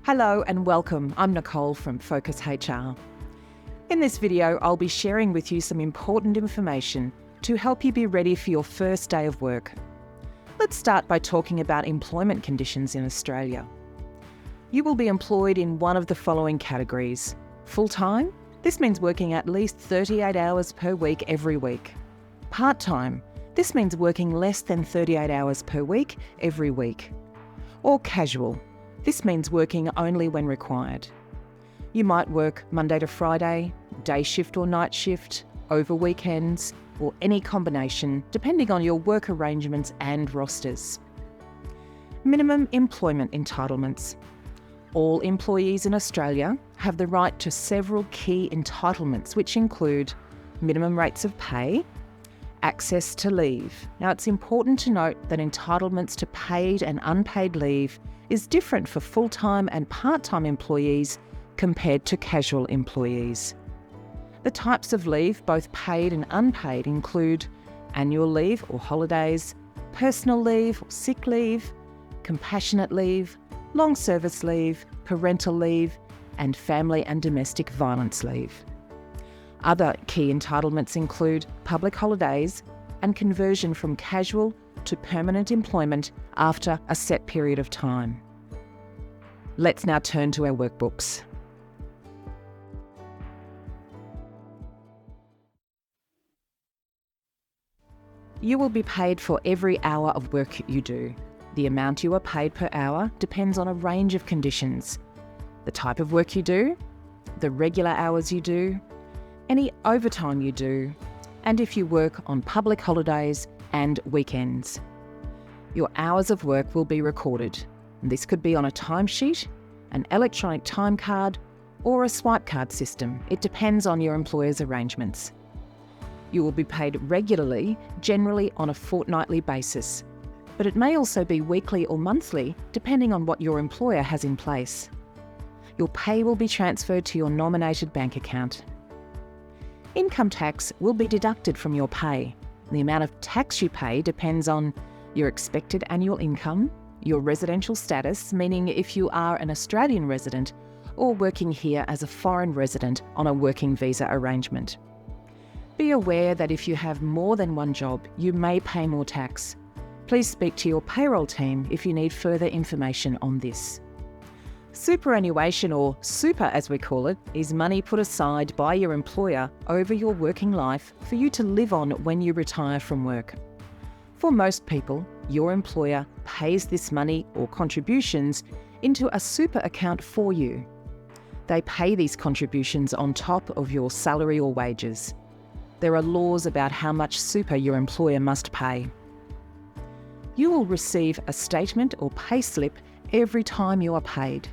Hello and welcome. I'm Nicole from Focus HR. In this video, I'll be sharing with you some important information to help you be ready for your first day of work. Let's start by talking about employment conditions in Australia. You will be employed in one of the following categories. Full-time? This means working at least 38 hours per week every week. Part-time? This means working less than 38 hours per week every week. Or casual? This means working only when required. You might work Monday to Friday, day shift or night shift, over weekends, or any combination depending on your work arrangements and rosters. Minimum employment entitlements. All employees in Australia have the right to several key entitlements, which include minimum rates of pay, access to leave. Now, it's important to note that entitlements to paid and unpaid leave is different for full-time and part-time employees compared to casual employees. The types of leave, both paid and unpaid, include annual leave or holidays, personal leave or sick leave, compassionate leave, long service leave, parental leave, and family and domestic violence leave. Other key entitlements include public holidays and conversion from casual to permanent employment after a set period of time. Let's now turn to our workbooks. You will be paid for every hour of work you do. The amount you are paid per hour depends on a range of conditions: the type of work you do, the regular hours you do, any overtime you do, and if you work on public holidays and weekends. Your hours of work will be recorded. This could be on a timesheet, an electronic time card, or a swipe card system. It depends on your employer's arrangements. You will be paid regularly, generally on a fortnightly basis, but it may also be weekly or monthly, depending on what your employer has in place. Your pay will be transferred to your nominated bank account. Income tax will be deducted from your pay. The amount of tax you pay depends on your expected annual income, your residential status, meaning if you are an Australian resident or working here as a foreign resident on a working visa arrangement. Be aware that if you have more than one job, you may pay more tax. Please speak to your payroll team if you need further information on this. Superannuation, or super as we call it, is money put aside by your employer over your working life for you to live on when you retire from work. For most people, your employer pays this money or contributions into a super account for you. They pay these contributions on top of your salary or wages. There are laws about how much super your employer must pay. You will receive a statement or pay slip every time you are paid.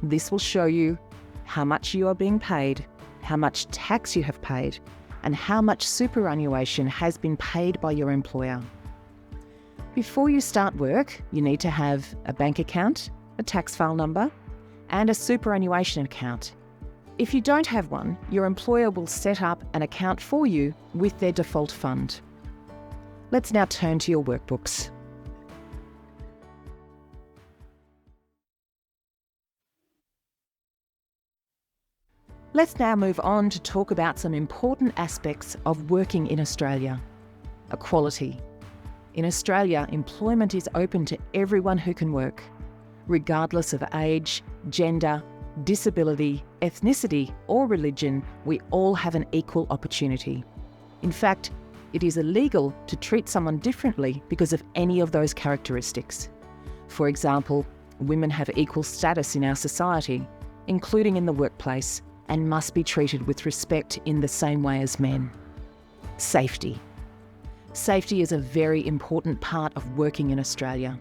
This will show you how much you are being paid, how much tax you have paid, and how much superannuation has been paid by your employer. Before you start work, you need to have a bank account, a tax file number, and a superannuation account. If you don't have one, your employer will set up an account for you with their default fund. Let's now turn to your workbooks. Let's now move on to talk about some important aspects of working in Australia. Equality. In Australia, employment is open to everyone who can work, regardless of age, gender, disability, ethnicity, or religion. We all have an equal opportunity. In fact, it is illegal to treat someone differently because of any of those characteristics. For example, women have equal status in our society, including in the workplace, and must be treated with respect in the same way as men. Safety. Safety is a very important part of working in Australia.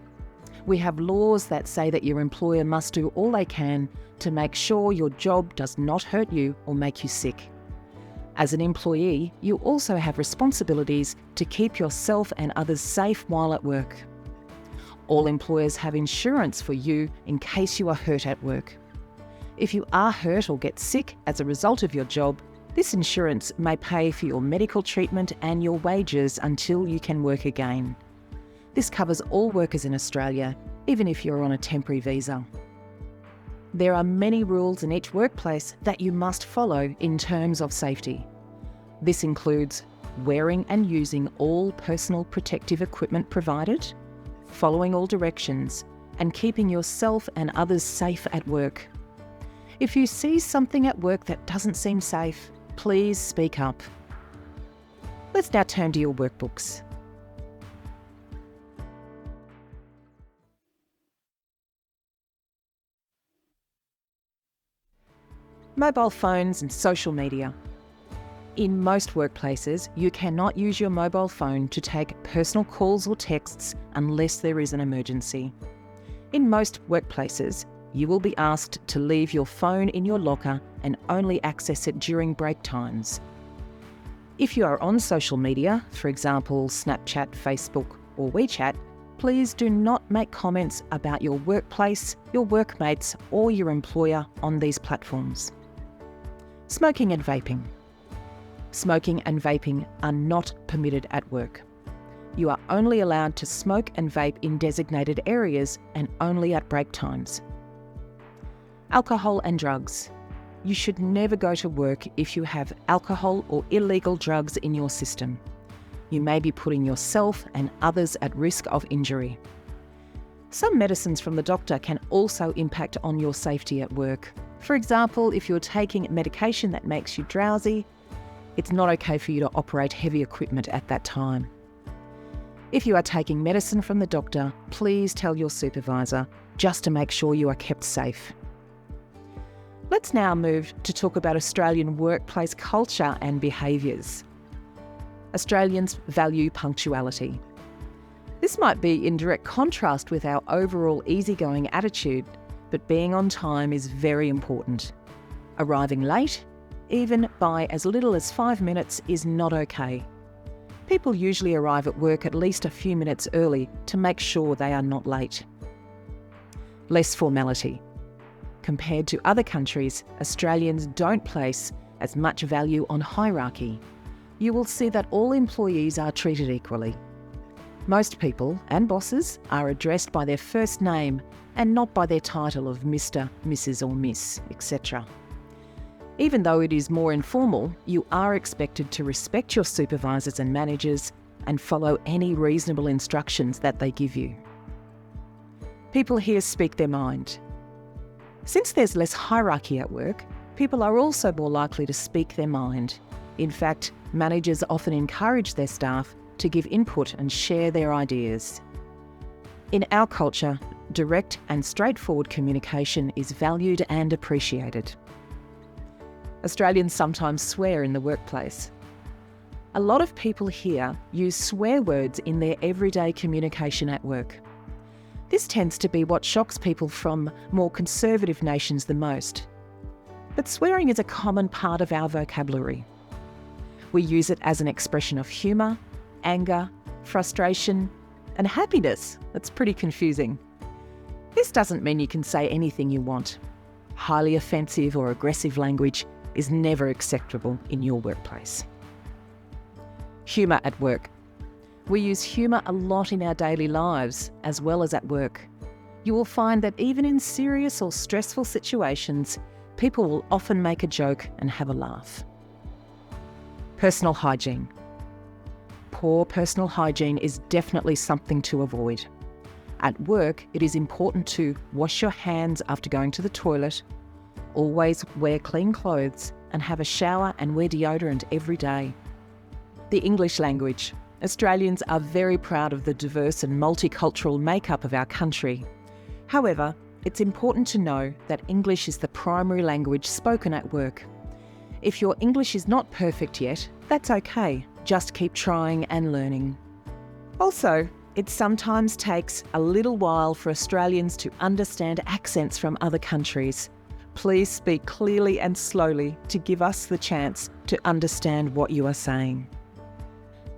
We have laws that say that your employer must do all they can to make sure your job does not hurt you or make you sick. As an employee, you also have responsibilities to keep yourself and others safe while at work. All employers have insurance for you in case you are hurt at work. If you are hurt or get sick as a result of your job, this insurance may pay for your medical treatment and your wages until you can work again. This covers all workers in Australia, even if you're on a temporary visa. There are many rules in each workplace that you must follow in terms of safety. This includes wearing and using all personal protective equipment provided, following all directions, and keeping yourself and others safe at work. If you see something at work that doesn't seem safe, please speak up. Let's now turn to your workbooks. Mobile phones and social media. In most workplaces, you cannot use your mobile phone to take personal calls or texts unless there is an emergency. In most workplaces, you will be asked to leave your phone in your locker and only access it during break times. If you are on social media, for example, Snapchat, Facebook, or WeChat, please do not make comments about your workplace, your workmates, or your employer on these platforms. Smoking and vaping. Smoking and vaping are not permitted at work. You are only allowed to smoke and vape in designated areas and only at break times. Alcohol and drugs. You should never go to work if you have alcohol or illegal drugs in your system. You may be putting yourself and others at risk of injury. Some medicines from the doctor can also impact on your safety at work. For example, if you're taking medication that makes you drowsy, it's not okay for you to operate heavy equipment at that time. If you are taking medicine from the doctor, please tell your supervisor, just to make sure you are kept safe. Let's now move to talk about Australian workplace culture and behaviours. Australians value punctuality. This might be in direct contrast with our overall easygoing attitude, but being on time is very important. Arriving late, even by as little as 5 minutes, is not okay. People usually arrive at work at least a few minutes early to make sure they are not late. Less formality. Compared to other countries, Australians don't place as much value on hierarchy. You will see that all employees are treated equally. Most people and bosses are addressed by their first name and not by their title of Mr, Mrs or Miss, etc. Even though it is more informal, you are expected to respect your supervisors and managers and follow any reasonable instructions that they give you. People here speak their mind. Since there's less hierarchy at work, people are also more likely to speak their mind. In fact, managers often encourage their staff to give input and share their ideas. In our culture, direct and straightforward communication is valued and appreciated. Australians sometimes swear in the workplace. A lot of people here use swear words in their everyday communication at work. This tends to be what shocks people from more conservative nations the most. But swearing is a common part of our vocabulary. We use it as an expression of humour, anger, frustration, and happiness. That's pretty confusing. This doesn't mean you can say anything you want. Highly offensive or aggressive language is never acceptable in your workplace. Humour at work. We use humour a lot in our daily lives, as well as at work. You will find that even in serious or stressful situations, people will often make a joke and have a laugh. Personal hygiene. Poor personal hygiene is definitely something to avoid. At work, it is important to wash your hands after going to the toilet, always wear clean clothes, and have a shower and wear deodorant every day. The English language. Australians are very proud of the diverse and multicultural makeup of our country. However, it's important to know that English is the primary language spoken at work. If your English is not perfect yet, that's okay. Just keep trying and learning. Also, it sometimes takes a little while for Australians to understand accents from other countries. Please speak clearly and slowly to give us the chance to understand what you are saying.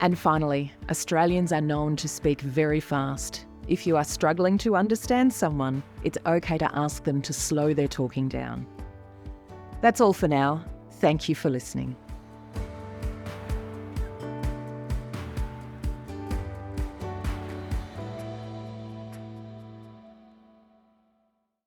And finally, Australians are known to speak very fast. If you are struggling to understand someone, it's okay to ask them to slow their talking down. That's all for now. Thank you for listening.